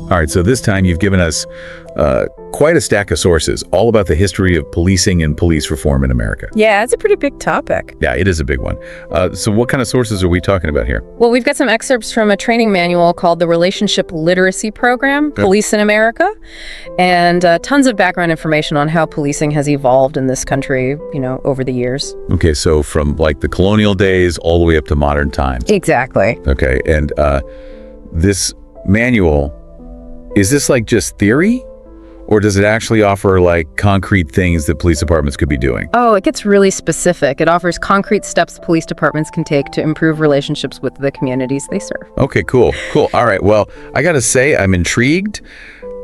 All right, so this time you've given us quite a stack of sources, all about the history of policing and police reform in America. Yeah, it's a pretty big topic. Yeah, it is a big one. So what kind of sources are we talking about here? Well, we've got some excerpts from a training manual called the Relationship Literacy Program, Police in America, and tons of background information on how policing has evolved in this country, over the years. Okay, so from like the colonial days all the way up to modern times. Exactly. Okay, and this manual, is this like just theory? Or does it actually offer like concrete things that police departments could be doing? Oh, it gets really specific. It offers concrete steps police departments can take to improve relationships with the communities they serve. Okay, cool. All right, well, I gotta say I'm intrigued,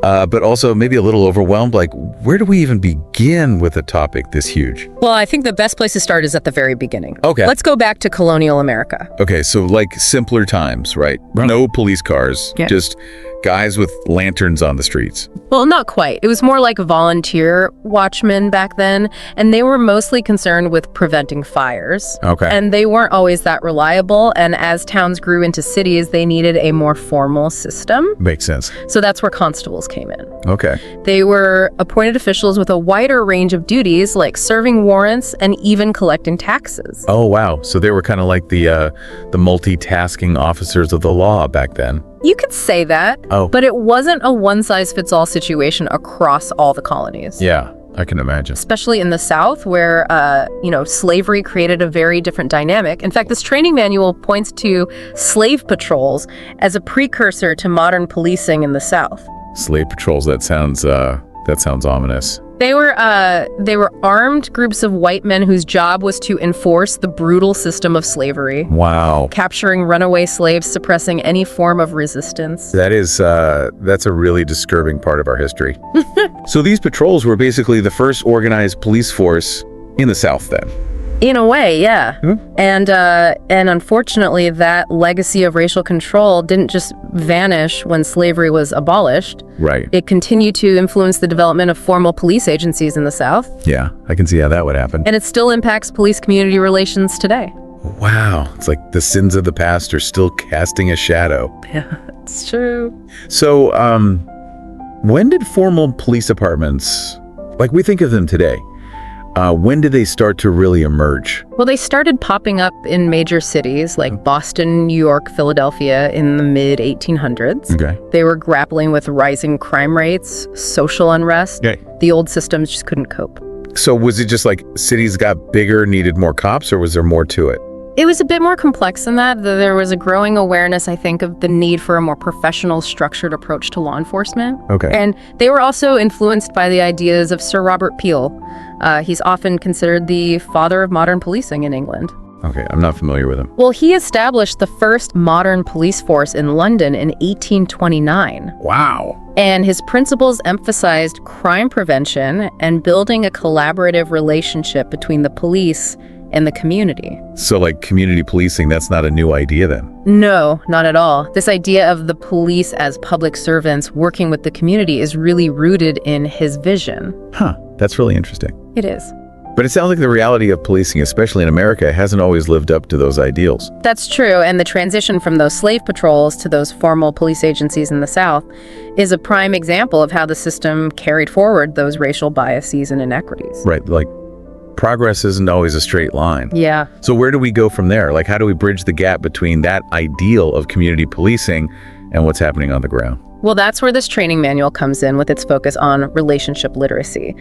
but also maybe a little overwhelmed. Like, where do we even begin with a topic this huge? Well, I think the best place to start is at the very beginning. Okay. Let's go back to colonial America. Okay, so like simpler times, right? No police cars, just guys with lanterns on the streets. Well, not quite. It was more like volunteer watchmen back then, and they were mostly concerned with preventing fires. Okay. And they weren't always that reliable, and as towns grew into cities, they needed a more formal system. Makes sense. So that's where constables came in. Okay. They were appointed officials with a wider range of duties, like serving warrants and even collecting taxes. Oh, wow. So they were kind of like the multitasking officers of the law back then. You could say that, but it wasn't a one-size-fits-all situation across all the colonies. Yeah, I can imagine. Especially in the South, where, slavery created a very different dynamic. In fact, this training manual points to slave patrols as a precursor to modern policing in the South. Slave patrols, that sounds ominous. They were armed groups of white men whose job was to enforce the brutal system of slavery. Wow. Capturing runaway slaves, suppressing any form of resistance. That's a really disturbing part of our history. So these patrols were basically the first organized police force in the South then? In a way, yeah. And unfortunately, that legacy of racial control didn't just vanish when slavery was abolished. Right. It continued to influence the development of formal police agencies in the South. Yeah, I can see how that would happen. And it still impacts police-community relations today. Wow, it's like the sins of the past are still casting a shadow. Yeah, it's true. So, when did formal police departments, like we think of them today, when did they start to really emerge? Well, they started popping up in major cities like Boston, New York, Philadelphia in the mid-1800s. Okay. They were grappling with rising crime rates, social unrest. Okay. The old systems just couldn't cope. So was it just like cities got bigger, needed more cops, or was there more to it? It was a bit more complex than that. There was a growing awareness, I think, of the need for a more professional, structured approach to law enforcement. Okay. And they were also influenced by the ideas of Sir Robert Peel. He's often considered the father of modern policing in England. Okay, I'm not familiar with him. Well, he established the first modern police force in London in 1829. Wow. And his principles emphasized crime prevention and building a collaborative relationship between the police and the community. So like community policing, that's not a new idea then? No, not at all. This idea of the police as public servants working with the community is really rooted in his vision. Huh, that's really interesting. It is. But it sounds like the reality of policing, especially in America, hasn't always lived up to those ideals. That's true, and the transition from those slave patrols to those formal police agencies in the South is a prime example of how the system carried forward those racial biases and inequities. Right, like progress isn't always a straight line. Yeah. So where do we go from there? Like, how do we bridge the gap between that ideal of community policing and what's happening on the ground? Well, that's where this training manual comes in with its focus on relationship literacy.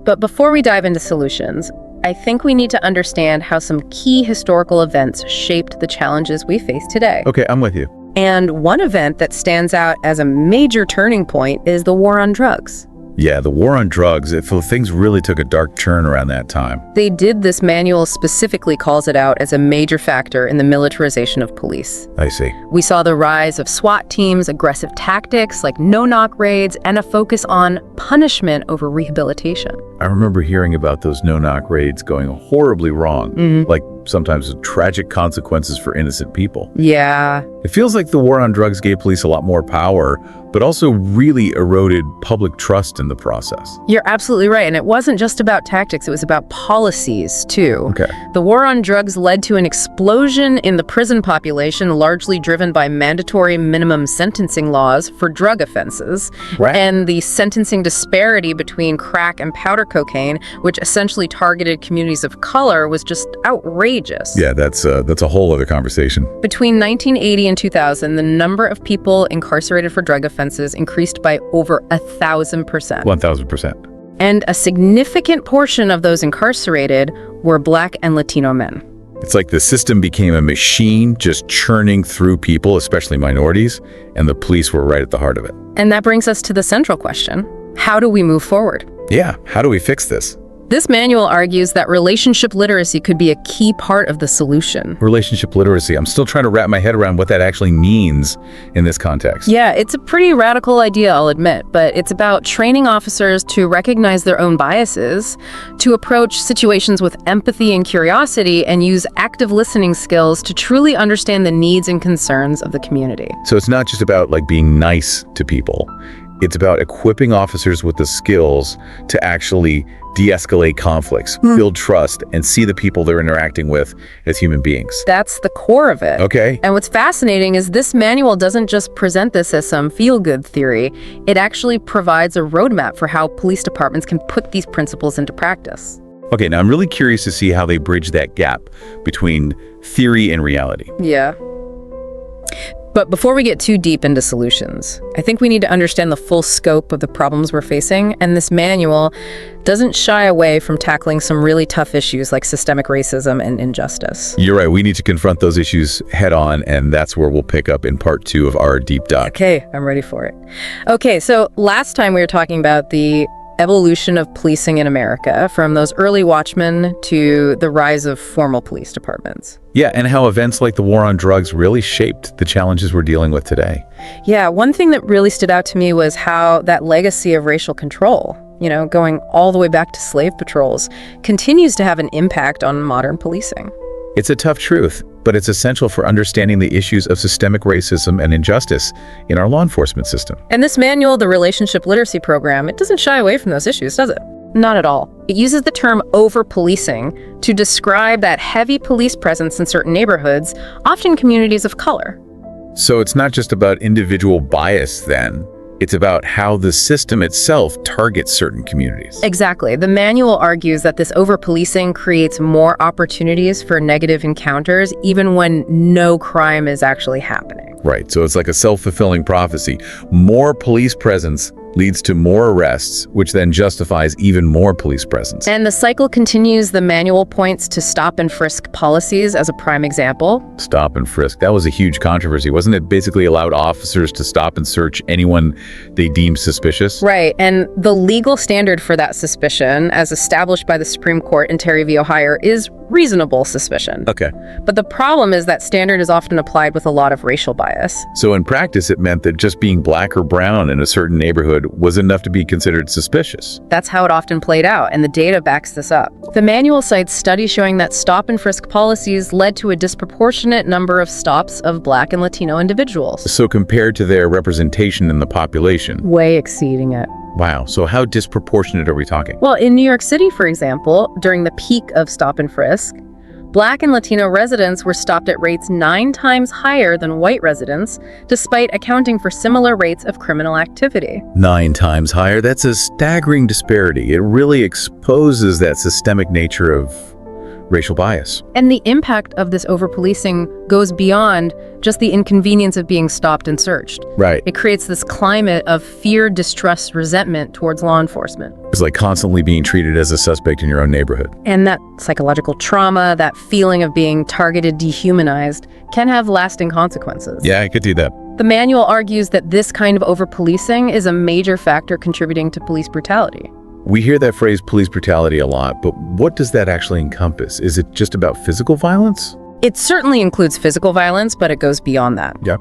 But before we dive into solutions, I think we need to understand how some key historical events shaped the challenges we face today. Okay, I'm with you. And one event that stands out as a major turning point is the war on drugs. Yeah, the war on drugs, things really took a dark turn around that time. This manual specifically calls it out as a major factor in the militarization of police. I see. We saw the rise of SWAT teams, aggressive tactics like no-knock raids, and a focus on punishment over rehabilitation. I remember hearing about those no-knock raids going horribly wrong, like sometimes with tragic consequences for innocent people. Yeah. It feels like the war on drugs gave police a lot more power, but also really eroded public trust in the process. You're absolutely right. And it wasn't just about tactics, it was about policies, too. Okay. The war on drugs led to an explosion in the prison population, largely driven by mandatory minimum sentencing laws for drug offenses. Right. And the sentencing disparity between crack and powder cocaine, which essentially targeted communities of color, was just outrageous. Yeah, that's a whole other conversation. Between 1980 and 2000, the number of people incarcerated for drug offenses increased by over 1,000%. 1,000%. And a significant portion of those incarcerated were Black and Latino men. It's like the system became a machine just churning through people, especially minorities, and the police were right at the heart of it. And that brings us to the central question. How do we move forward? Yeah, how do we fix this? This manual argues that relationship literacy could be a key part of the solution. Relationship literacy. I'm still trying to wrap my head around what that actually means in this context. Yeah, it's a pretty radical idea, I'll admit, but it's about training officers to recognize their own biases, to approach situations with empathy and curiosity, and use active listening skills to truly understand the needs and concerns of the community. So it's not just about like being nice to people. It's about equipping officers with the skills to actually de-escalate conflicts, build trust, and see the people they're interacting with as human beings. That's the core of it. Okay. And what's fascinating is this manual doesn't just present this as some feel-good theory. It actually provides a roadmap for how police departments can put these principles into practice. Okay, now I'm really curious to see how they bridge that gap between theory and reality. Yeah. But before we get too deep into solutions, I think we need to understand the full scope of the problems we're facing, and this manual doesn't shy away from tackling some really tough issues like systemic racism and injustice. You're right, we need to confront those issues head on, and that's where we'll pick up in part 2 of our deep dive. Okay, I'm ready for it. Okay, so last time we were talking about the evolution of policing in America, from those early watchmen to the rise of formal police departments. Yeah, and how events like the war on drugs really shaped the challenges we're dealing with today. Yeah, one thing that really stood out to me was how that legacy of racial control, going all the way back to slave patrols, continues to have an impact on modern policing. It's a tough truth, but it's essential for understanding the issues of systemic racism and injustice in our law enforcement system. And this manual, the Relationship Literacy Program, it doesn't shy away from those issues, does it? Not at all. It uses the term over-policing to describe that heavy police presence in certain neighborhoods, often communities of color. So it's not just about individual bias then. It's about how the system itself targets certain communities. Exactly. The manual argues that this over-policing creates more opportunities for negative encounters, even when no crime is actually happening. Right, so it's like a self-fulfilling prophecy. More police presence leads to more arrests, which then justifies even more police presence. And the cycle continues. The manual points to stop and frisk policies as a prime example. Stop and frisk. That was a huge controversy. Wasn't it basically allowed officers to stop and search anyone they deemed suspicious? Right. And the legal standard for that suspicion, as established by the Supreme Court in Terry v. Ohio, is reasonable suspicion. Okay. But the problem is that standard is often applied with a lot of racial bias. So in practice, it meant that just being black or brown in a certain neighborhood was enough to be considered suspicious. That's how it often played out, and the data backs this up. The manual cites studies showing that stop and frisk policies led to a disproportionate number of stops of Black and Latino individuals. So compared to their representation in the population. Way exceeding it. Wow, so how disproportionate are we talking? Well, in New York City, for example, during the peak of stop and frisk, Black and Latino residents were stopped at rates 9 times higher than white residents, despite accounting for similar rates of criminal activity. 9 times higher? That's a staggering disparity. It really exposes that systemic nature of racial bias. And the impact of this over-policing goes beyond just the inconvenience of being stopped and searched. Right. It creates this climate of fear, distrust, resentment towards law enforcement. It's like constantly being treated as a suspect in your own neighborhood. And that psychological trauma, that feeling of being targeted, dehumanized, can have lasting consequences. Yeah, I could do that. The manual argues that this kind of over-policing is a major factor contributing to police brutality. We hear that phrase police brutality a lot, but what does that actually encompass? Is it just about physical violence? It certainly includes physical violence, but it goes beyond that. Yeah.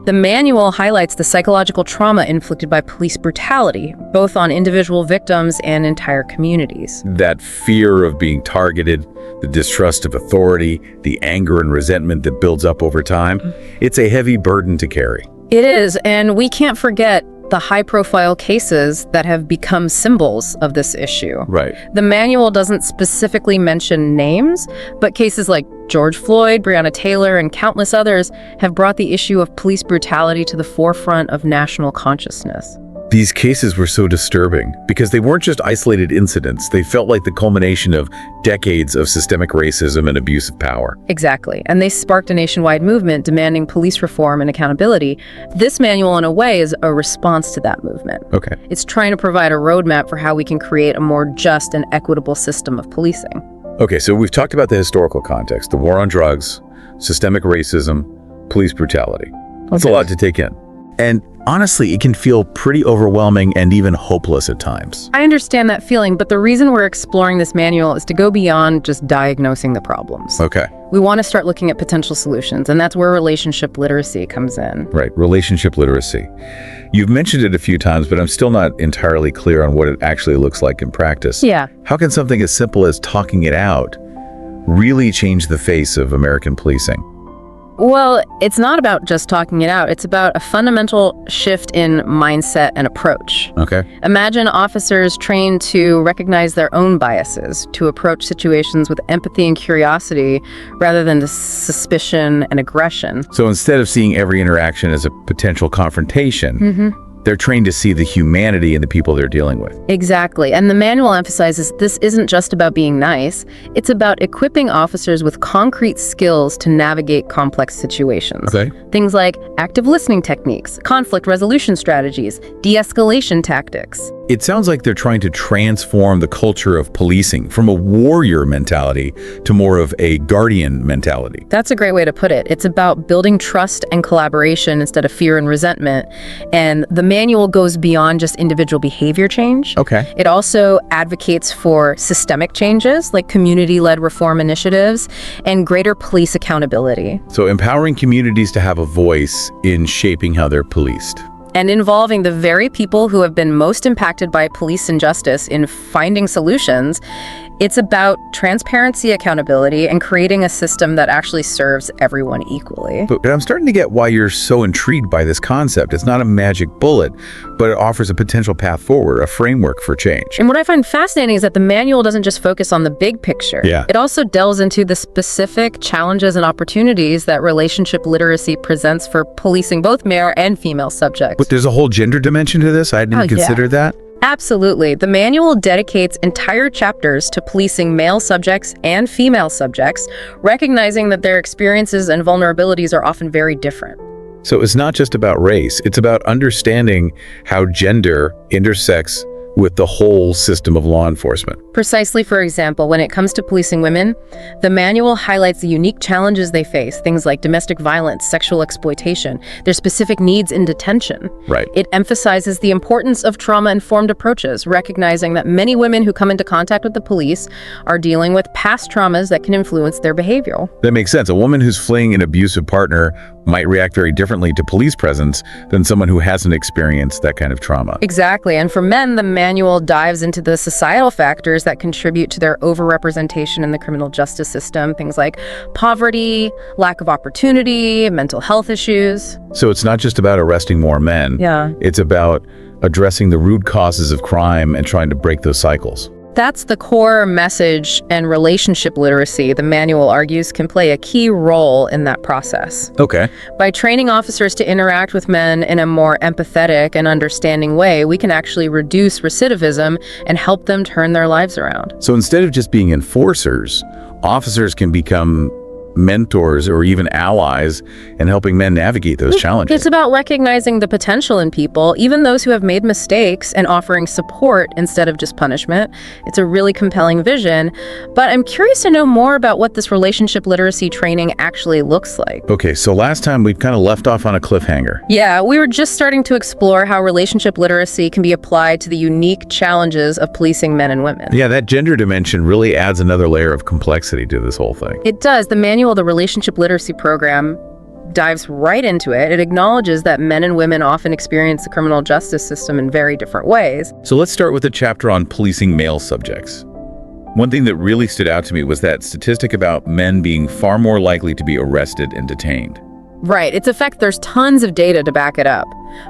The manual highlights the psychological trauma inflicted by police brutality, both on individual victims and entire communities. That fear of being targeted, the distrust of authority, the anger and resentment that builds up over time, it's a heavy burden to carry. It is, and we can't forget the high-profile cases that have become symbols of this issue. Right. The manual doesn't specifically mention names, but cases like George Floyd, Breonna Taylor, and countless others have brought the issue of police brutality to the forefront of national consciousness. These cases were so disturbing because they weren't just isolated incidents. They felt like the culmination of decades of systemic racism and abuse of power. Exactly. And they sparked a nationwide movement demanding police reform and accountability. This manual, in a way, is a response to that movement. Okay. It's trying to provide a roadmap for how we can create a more just and equitable system of policing. Okay, so we've talked about the historical context, the war on drugs, systemic racism, police brutality. That's a lot to take in. And honestly, it can feel pretty overwhelming and even hopeless at times. I understand that feeling, but the reason we're exploring this manual is to go beyond just diagnosing the problems. Okay. We want to start looking at potential solutions, and that's where relationship literacy comes in. Right, relationship literacy. You've mentioned it a few times, but I'm still not entirely clear on what it actually looks like in practice. Yeah. How can something as simple as talking it out really change the face of American policing? Well, it's not about just talking it out. It's about a fundamental shift in mindset and approach. Okay. Imagine officers trained to recognize their own biases, to approach situations with empathy and curiosity rather than suspicion and aggression. So instead of seeing every interaction as a potential confrontation, they're trained to see the humanity in the people they're dealing with. Exactly. And the manual emphasizes this isn't just about being nice. It's about equipping officers with concrete skills to navigate complex situations. Okay. Things like active listening techniques, conflict resolution strategies, de-escalation tactics. It sounds like they're trying to transform the culture of policing from a warrior mentality to more of a guardian mentality. That's a great way to put it. It's about building trust and collaboration instead of fear and resentment. And the manual goes beyond just individual behavior change. Okay. It also advocates for systemic changes like community-led reform initiatives and greater police accountability. So empowering communities to have a voice in shaping how they're policed. And involving the very people who have been most impacted by police injustice in finding solutions. It's about transparency, accountability, and creating a system that actually serves everyone equally. But I'm starting to get why you're so intrigued by this concept. It's not a magic bullet, but it offers a potential path forward, a framework for change. And what I find fascinating is that the manual doesn't just focus on the big picture. Yeah. It also delves into the specific challenges and opportunities that relationship literacy presents for policing both male and female subjects. But there's a whole gender dimension to this? I hadn't even considered that. Absolutely. The manual dedicates entire chapters to policing male subjects and female subjects, recognizing that their experiences and vulnerabilities are often very different. So it's not just about race, it's about understanding how gender intersects with the whole system of law enforcement. Precisely, for example, when it comes to policing women, the manual highlights the unique challenges they face, things like domestic violence, sexual exploitation, their specific needs in detention. Right. It emphasizes the importance of trauma-informed approaches, recognizing that many women who come into contact with the police are dealing with past traumas that can influence their behavior. That makes sense. A woman who's fleeing an abusive partner might react very differently to police presence than someone who hasn't experienced that kind of trauma. Exactly. And for men, the manual dives into the societal factors that contribute to their overrepresentation in the criminal justice system, things like poverty, lack of opportunity, mental health issues. So it's not just about arresting more men. Yeah. It's about addressing the root causes of crime and trying to break those cycles. That's the core message, and relationship literacy, the manual argues, can play a key role in that process. Okay. By training officers to interact with men in a more empathetic and understanding way, we can actually reduce recidivism and help them turn their lives around. So instead of just being enforcers, officers can become mentors or even allies in helping men navigate those challenges. It's about recognizing the potential in people, even those who have made mistakes, and offering support instead of just punishment. It's a really compelling vision, but I'm curious to know more about what this relationship literacy training actually looks like. Okay, so last time we kind of left off on a cliffhanger. Yeah, we were just starting to explore how relationship literacy can be applied to the unique challenges of policing men and women. Yeah, that gender dimension really adds another layer of complexity to this whole thing. It does. The manual manual, the relationship literacy program, dives right into it. It acknowledges that men and women often experience the criminal justice system in very different ways. So let's start with a chapter on policing male subjects. One thing that really stood out to me was that statistic about men being far more likely to be arrested and detained. Right. It's a fact. There's tons of data to back it up.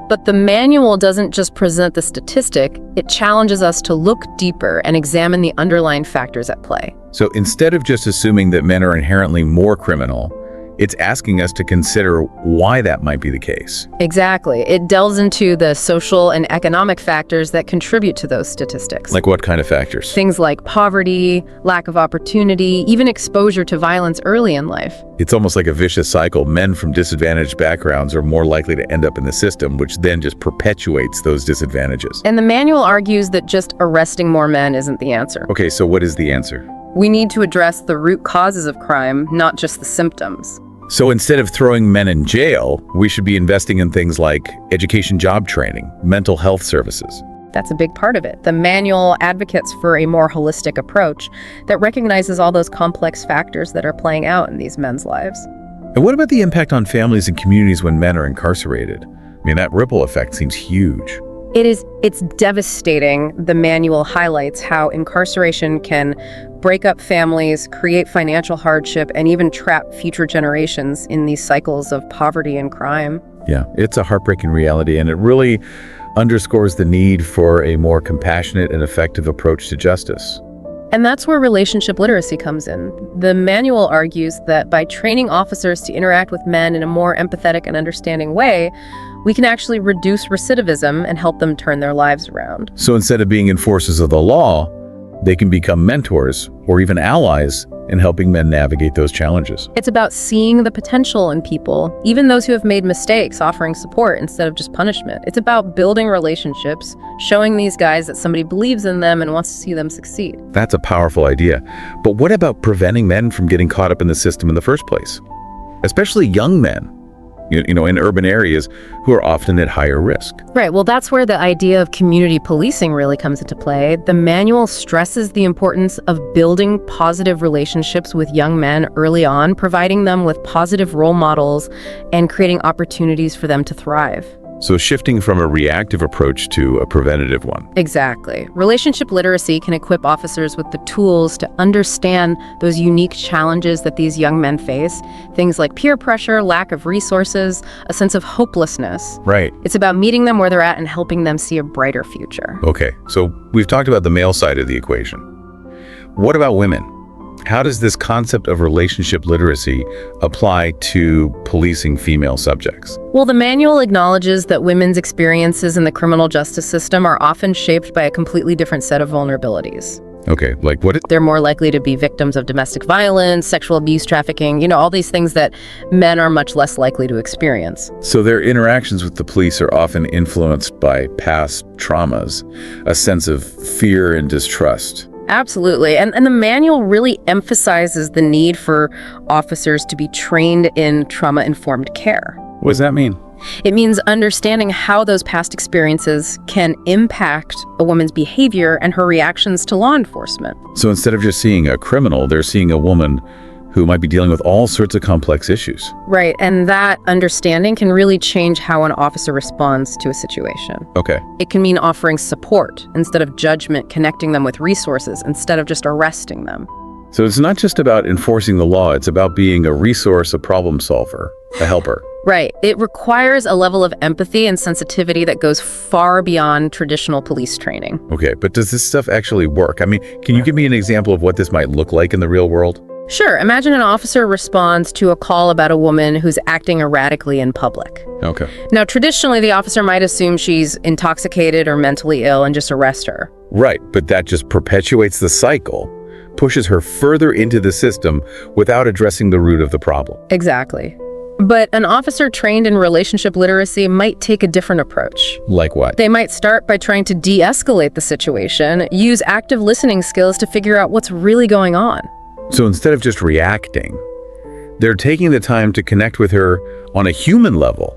But the manual doesn't just present the statistic, it challenges us to look deeper and examine the underlying factors at play. So instead of just assuming that men are inherently more criminal, it's asking us to consider why that might be the case. Exactly. It delves into the social and economic factors that contribute to those statistics. Like what kind of factors? Things like poverty, lack of opportunity, even exposure to violence early in life. It's almost like a vicious cycle. Men from disadvantaged backgrounds are more likely to end up in the system, which then just perpetuates those disadvantages. And the manual argues that just arresting more men isn't the answer. Okay, so what is the answer? We need to address the root causes of crime, not just the symptoms. So instead of throwing men in jail, we should be investing in things like education, job training, mental health services. That's a big part of it. The manual advocates for a more holistic approach that recognizes all those complex factors that are playing out in these men's lives. And what about the impact on families and communities when men are incarcerated? I mean, that ripple effect seems huge. It's devastating. The manual highlights how incarceration can break up families, create financial hardship, and even trap future generations in these cycles of poverty and crime. Yeah, it's a heartbreaking reality, and it really underscores the need for a more compassionate and effective approach to justice. And that's where relationship literacy comes in. The manual argues that by training officers to interact with men in a more empathetic and understanding way, we can actually reduce recidivism and help them turn their lives around. So instead of being enforcers of the law, they can become mentors or even allies in helping men navigate those challenges. It's about seeing the potential in people, even those who have made mistakes, offering support instead of just punishment. It's about building relationships, showing these guys that somebody believes in them and wants to see them succeed. That's a powerful idea. But what about preventing men from getting caught up in the system in the first place? Especially young men, in urban areas who are often at higher risk. Right. Well, that's where the idea of community policing really comes into play. The manual stresses the importance of building positive relationships with young men early on, providing them with positive role models and creating opportunities for them to thrive. So shifting from a reactive approach to a preventative one. Exactly. Relationship literacy can equip officers with the tools to understand those unique challenges that these young men face, things like peer pressure, lack of resources, a sense of hopelessness. Right. It's about meeting them where they're at and helping them see a brighter future. Okay, so we've talked about the male side of the equation. What about women? How does this concept of relationship literacy apply to policing female subjects? Well, the manual acknowledges that women's experiences in the criminal justice system are often shaped by a completely different set of vulnerabilities. Okay, like what? They're more likely to be victims of domestic violence, sexual abuse, trafficking, all these things that men are much less likely to experience. So their interactions with the police are often influenced by past traumas, a sense of fear and distrust. Absolutely. And the manual really emphasizes the need for officers to be trained in trauma-informed care. What does that mean? It means understanding how those past experiences can impact a woman's behavior and her reactions to law enforcement. So instead of just seeing a criminal, they're seeing a woman who might be dealing with all sorts of complex issues. Right, and that understanding can really change how an officer responds to a situation. Okay. It can mean offering support instead of judgment, connecting them with resources instead of just arresting them. So it's not just about enforcing the law, it's about being a resource, a problem solver, a helper. Right. It requires a level of empathy and sensitivity that goes far beyond traditional police training. Okay, but does this stuff actually work? I mean, can you give me an example of what this might look like in the real world? Sure. Imagine an officer responds to a call about a woman who's acting erratically in public. Okay. Now, traditionally, the officer might assume she's intoxicated or mentally ill and just arrest her. Right, but that just perpetuates the cycle, pushes her further into the system without addressing the root of the problem. Exactly. But an officer trained in relationship literacy might take a different approach. Like what? They might start by trying to de-escalate the situation, use active listening skills to figure out what's really going on. So instead of just reacting, they're taking the time to connect with her on a human level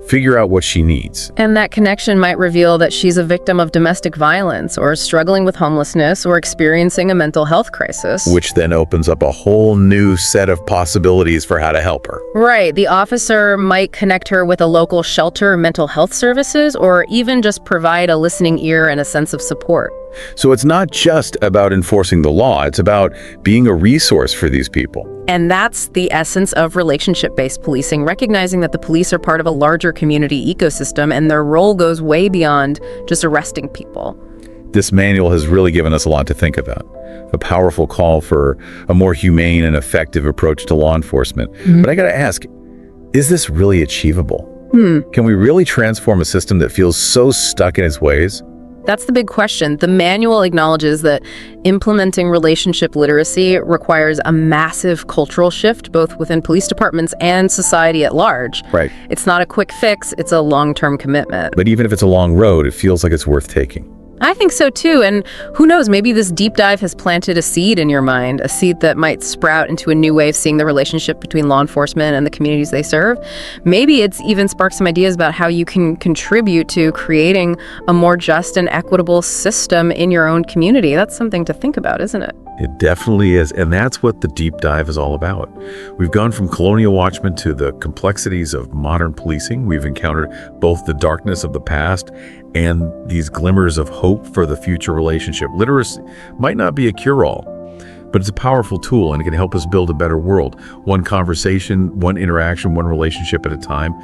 figure out what she needs. And that connection might reveal that she's a victim of domestic violence or struggling with homelessness or experiencing a mental health crisis. Which then opens up a whole new set of possibilities for how to help her. Right. The officer might connect her with a local shelter, mental health services, or even just provide a listening ear and a sense of support. So it's not just about enforcing the law, it's about being a resource for these people. And that's the essence of relationship-based policing, recognizing that the police are part of a larger community ecosystem and their role goes way beyond just arresting people. This manual has really given us a lot to think about. A powerful call for a more humane and effective approach to law enforcement. But I gotta ask, is this really achievable? Can we really transform a system that feels so stuck in its ways? That's the big question. The manual acknowledges that implementing relationship literacy requires a massive cultural shift, both within police departments and society at large. Right. It's not a quick fix, it's a long-term commitment. But even if it's a long road, it feels like it's worth taking. I think so too, and who knows, maybe this deep dive has planted a seed in your mind, a seed that might sprout into a new way of seeing the relationship between law enforcement and the communities they serve. Maybe it's even sparked some ideas about how you can contribute to creating a more just and equitable system in your own community. That's something to think about, isn't it? It definitely is, and that's what the deep dive is all about. We've gone from colonial watchmen to the complexities of modern policing. We've encountered both the darkness of the past and these glimmers of hope for the future relationship. Literacy might not be a cure-all, but it's a powerful tool and it can help us build a better world. One conversation, one interaction, one relationship at a time.